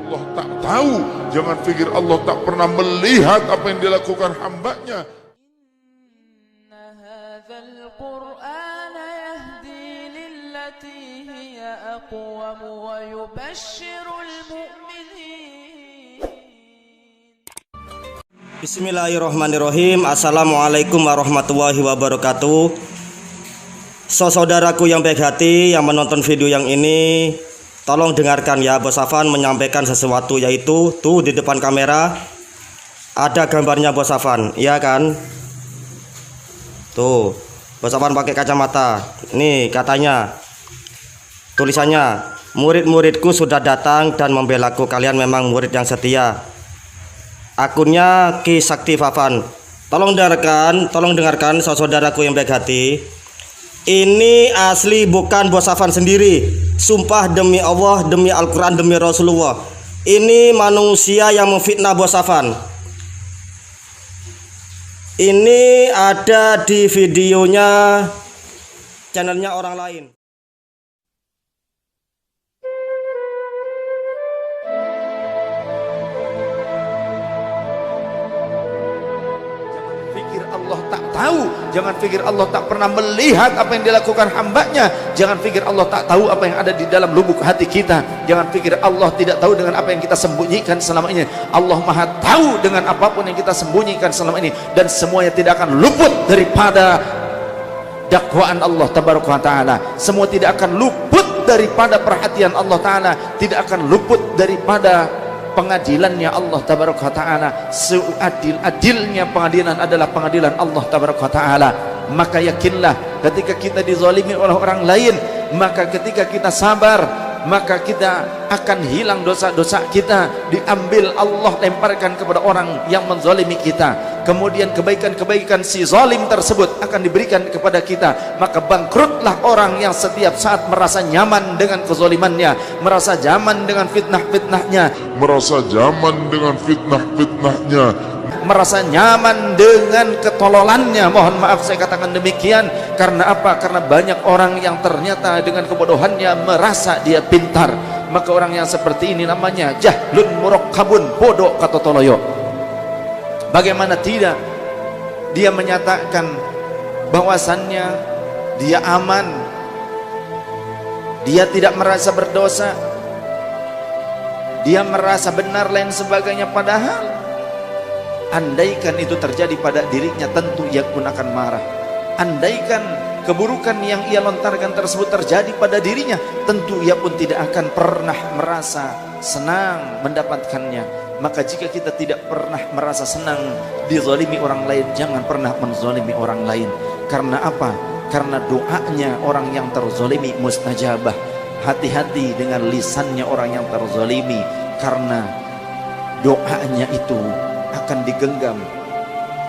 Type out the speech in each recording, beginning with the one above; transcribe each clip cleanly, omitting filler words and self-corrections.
Allah tak tahu, jangan pikir Allah tak pernah melihat apa yang dilakukan hambanya. Inna hadzal Qur'ana yahdi lillati hiya aqwam wa yubashshirul mu'minin. Bismillahirrahmanirrahim. Assalamualaikum warahmatullahi wabarakatuh. Saudaraku yang baik hati yang menonton video yang ini, tolong dengarkan ya. Bos Afan menyampaikan sesuatu, yaitu tuh di depan kamera ada gambarnya Bos Afan, iya kan? Tuh, Bos Afan pakai kacamata. Nih katanya, tulisannya, murid-muridku sudah datang dan membelaku. Kalian memang murid yang setia. Akunnya Ki Sakti Fafan. Tolong dengarkan saudaraku yang baik hati. Ini asli, bukan Bos Afan sendiri. Sumpah demi Allah, demi Al-Quran, demi Rasulullah. Ini manusia yang memfitnah Bos Afan. Ini ada di videonya, channelnya orang lain. Allah tak tahu, jangan pikir Allah tak pernah melihat apa yang dilakukan hambanya. Jangan pikir Allah tak tahu apa yang ada di dalam lubuk hati kita. Jangan pikir Allah tidak tahu dengan apa yang kita sembunyikan selama ini. Allah maha tahu dengan apapun yang kita sembunyikan selama ini, dan semuanya tidak akan luput daripada dakwaan Allah tabaraka wa taala. Semua tidak akan luput daripada perhatian Allah taala, tidak akan luput daripada pengadilannya Allah tabaraka ta'ala. Seadil-adilnya pengadilan adalah pengadilan Allah tabaraka ta'ala. Maka yakinlah, ketika kita dizalimi oleh orang lain, maka ketika kita sabar, maka kita akan hilang dosa-dosa kita, diambil Allah, lemparkan kepada orang yang menzalimi kita. Kemudian kebaikan-kebaikan si zalim tersebut akan diberikan kepada kita. Maka bangkrutlah orang yang setiap saat merasa nyaman dengan kezalimannya, merasa nyaman dengan fitnah-fitnahnya, merasa nyaman dengan ketololannya. Mohon maaf saya katakan demikian. Karena apa? Karena banyak orang yang ternyata dengan kebodohannya merasa dia pintar. Maka orang yang seperti ini namanya jahlun murakkabun, bodoh kata toloyo. Bagaimana tidak dia menyatakan bahwasannya dia aman, dia tidak merasa berdosa, dia merasa benar lain sebagainya. Padahal andaikan itu terjadi pada dirinya, tentu ia pun akan marah. Andaikan keburukan yang ia lontarkan tersebut terjadi pada dirinya, tentu ia pun tidak akan pernah merasa senang mendapatkannya. Maka jika kita tidak pernah merasa senang dizalimi orang lain, jangan pernah menzalimi orang lain. Karena apa? Karena doanya orang yang terzalimi mustajabah. Hati-hati dengan lisannya orang yang terzalimi, karena doanya itu akan digenggam.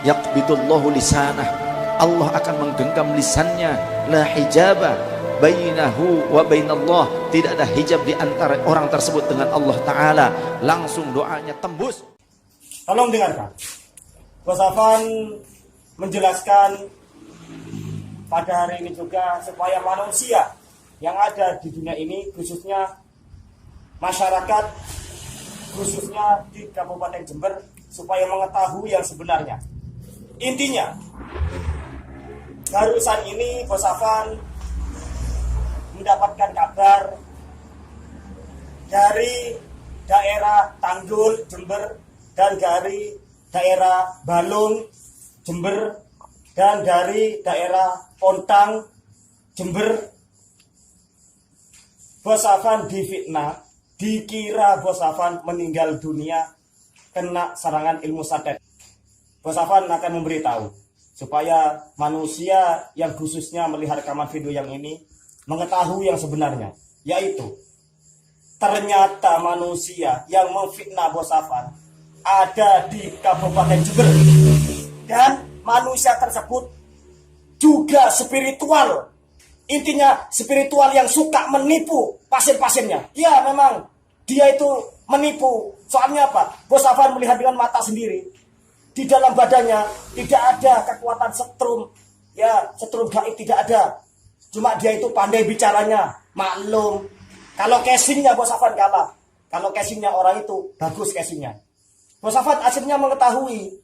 Yaqbidullahu lisanah, Allah akan menggenggam lisannya. La hijabah bainahu wa bainallah, tidak ada hijab di antara orang tersebut dengan Allah Ta'ala. Langsung doanya tembus. Tolong dengarkan. Bos Afan menjelaskan pada hari ini juga supaya manusia yang ada di dunia ini, khususnya masyarakat, khususnya di Kabupaten Jember, supaya mengetahui yang sebenarnya. Intinya, barusan ini Bos Afan mendapatkan kabar dari daerah Tanggul, Jember, dan dari daerah Balung, Jember, dan dari daerah Pontang, Jember. Bos Afan difitnah, dikira Bos Afan meninggal dunia kena serangan ilmu santet. Bos Afan akan memberitahu supaya manusia yang khususnya melihat rekaman video yang ini mengetahui yang sebenarnya, yaitu ternyata manusia yang memfitnah Bos Afan ada di Kabupaten Jember, dan manusia tersebut juga spiritual. Intinya spiritual yang suka menipu pasien-pasiennya. Ya, memang dia itu menipu. Soalnya apa? Bos Afan melihat dengan mata sendiri, di dalam badannya tidak ada kekuatan setrum. Ya, setrum gaib tidak ada. Cuma dia itu pandai bicaranya, maklum. Kalau casingnya Bos Afan kalah. kalau casingnya orang itu bagus casingnya. Bos Afan akhirnya mengetahui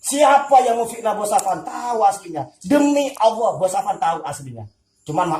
siapa yang memfitnah Bos Afan, tahu aslinya. Demi Allah Bos Afan tahu aslinya. Cuman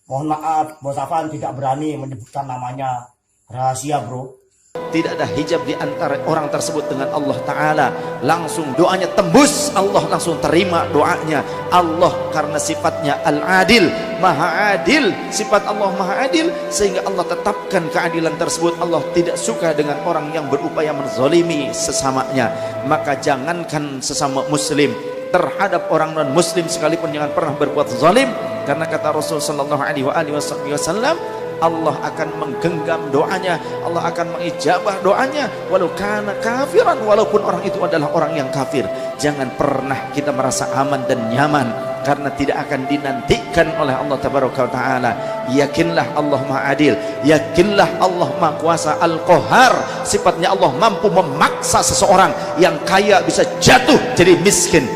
mohon maaf Bos Afan tidak berani menyebutkan namanya, rahasia bro. Tidak ada hijab di antara orang tersebut dengan Allah Ta'ala. Langsung doanya tembus, Allah langsung terima doanya. Allah karena sifatnya Al-Adil, Maha Adil. Sifat Allah Maha Adil, sehingga Allah tetapkan keadilan tersebut. Allah tidak suka dengan orang yang berupaya menzalimi sesamanya. Maka jangankan sesama muslim, terhadap orang non muslim sekalipun jangan pernah berbuat zalim. Karena kata Rasul sallallahu alaihi wasallam, Allah akan menggenggam doanya, Allah akan mengijabah doanya walau kana kafiran, walaupun orang itu adalah orang yang kafir. Jangan pernah kita merasa aman dan nyaman, karena tidak akan dinantikan oleh Allah tabaraka wa taala. Yakinlah Allah Maha Adil, yakinlah Allah Maha Kuasa. Al-Qahar, sifatnya Allah mampu memaksa seseorang yang kaya bisa jatuh jadi miskin.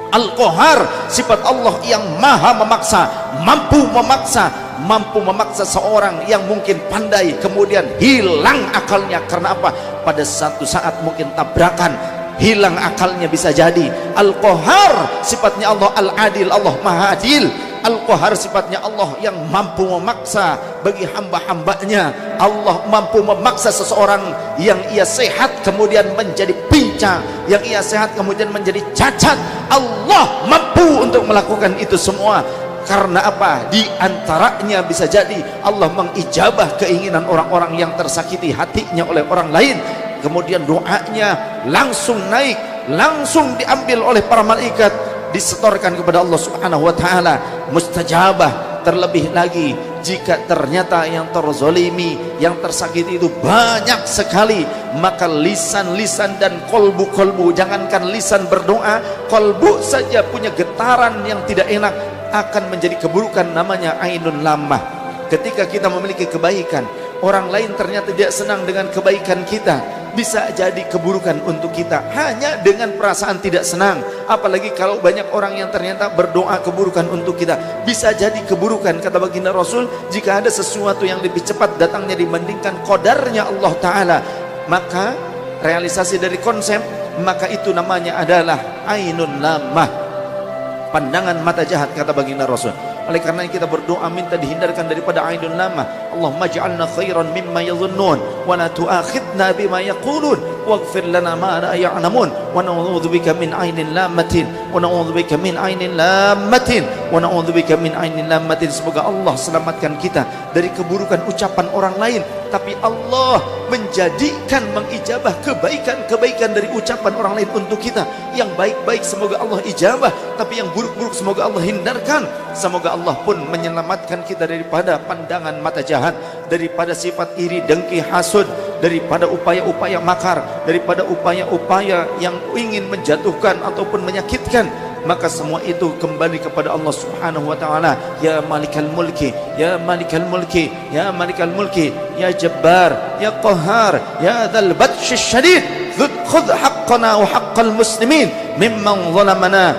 Al-Qahar, sifat Allah yang maha memaksa, mampu memaksa seorang yang mungkin pandai kemudian hilang akalnya. Karena apa? Pada satu saat mungkin tabrakan, hilang akalnya bisa jadi. Al-Qahar, sifatnya Allah Al-Adil, Allah Maha Adil. Al-Qahar, sifatnya Allah yang mampu memaksa bagi hamba-hambanya. Allah mampu memaksa seseorang yang ia sehat kemudian menjadi pincang, yang ia sehat kemudian menjadi cacat. Allah mampu untuk melakukan itu semua. Karena apa? Di antaranya bisa jadi Allah mengijabah keinginan orang-orang yang tersakiti hatinya oleh orang lain. Kemudian doanya langsung naik, langsung diambil oleh para malaikat, disetorkan kepada Allah Subhanahu wa taala, mustajabah. Terlebih lagi jika ternyata yang terzalimi, yang tersakiti itu banyak sekali, maka lisan-lisan dan kolbu-kolbu, jangankan lisan berdoa, kolbu saja punya getaran yang tidak enak, akan menjadi keburukan, namanya ainun lamah. Ketika kita memiliki kebaikan, orang lain ternyata tidak senang dengan kebaikan kita, bisa jadi keburukan untuk kita hanya dengan perasaan tidak senang. Apalagi kalau banyak orang yang ternyata berdoa keburukan untuk kita, bisa jadi keburukan. Kata baginda Rasul, jika ada sesuatu yang lebih cepat datangnya dibandingkan qadarnya Allah Ta'ala, maka realisasi dari konsep, maka itu namanya adalah ainun lamah, pandangan mata jahat, kata baginda Rasul. Oleh karena kita berdoa minta dihindarkan daripada ainun lamah. Allahumma ja'alna khairan mimma yadhunnun wa la tu'akhidna bima yaqulun waghfir lana ma la ya'lamun wa na'udzubika min ainin lamatin wa na'udzubika min ainin lamatin wa na'udzubika min ainin lamatin. Semoga Allah selamatkan kita dari keburukan ucapan orang lain, tapi Allah menjadikan, mengijabah kebaikan-kebaikan dari ucapan orang lain untuk kita. Yang baik-baik semoga Allah ijabah, tapi yang buruk-buruk semoga Allah hindarkan. Semoga Allah pun menyelamatkan kita daripada pandangan mata jahat, daripada sifat iri, dengki, hasud, daripada upaya-upaya makar, daripada upaya-upaya yang ingin menjatuhkan ataupun menyakitkan. Maka semua itu kembali kepada Allah Subhanahu wa taala. Ya Malikal Mulki, ya Malikal Mulki, ya Malikal Mulki, ya Jabbar, ya Qahhar, ya Dzal Batsh Syadid, khudh haqqana wa haqqal muslimin mimman zalamana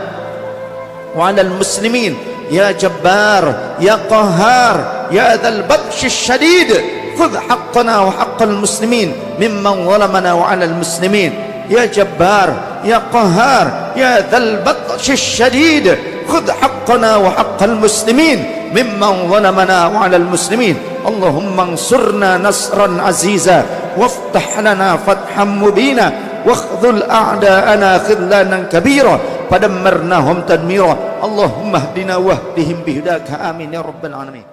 wa 'alal muslimin. Ya Jabbar, ya Qahhar, ya Dzal Batsh Syadid, khudh haqqana wa haqqal muslimin mimman zalamana wa 'alal muslimin. Ya Jabbar, ya Qahhar, ya Dzal Batsh Syadid, khudh haqqana wa haqqal muslimin mimman zalamana wa 'alal muslimin. Allahumma ansurna nasran aziza waftah lana fathan mubina wakhdhul a'da'ana khidlanan kabira padammarnahum tadmira. Allahumma hdina wahdihim bihudaka, amin ya rabbal alamin.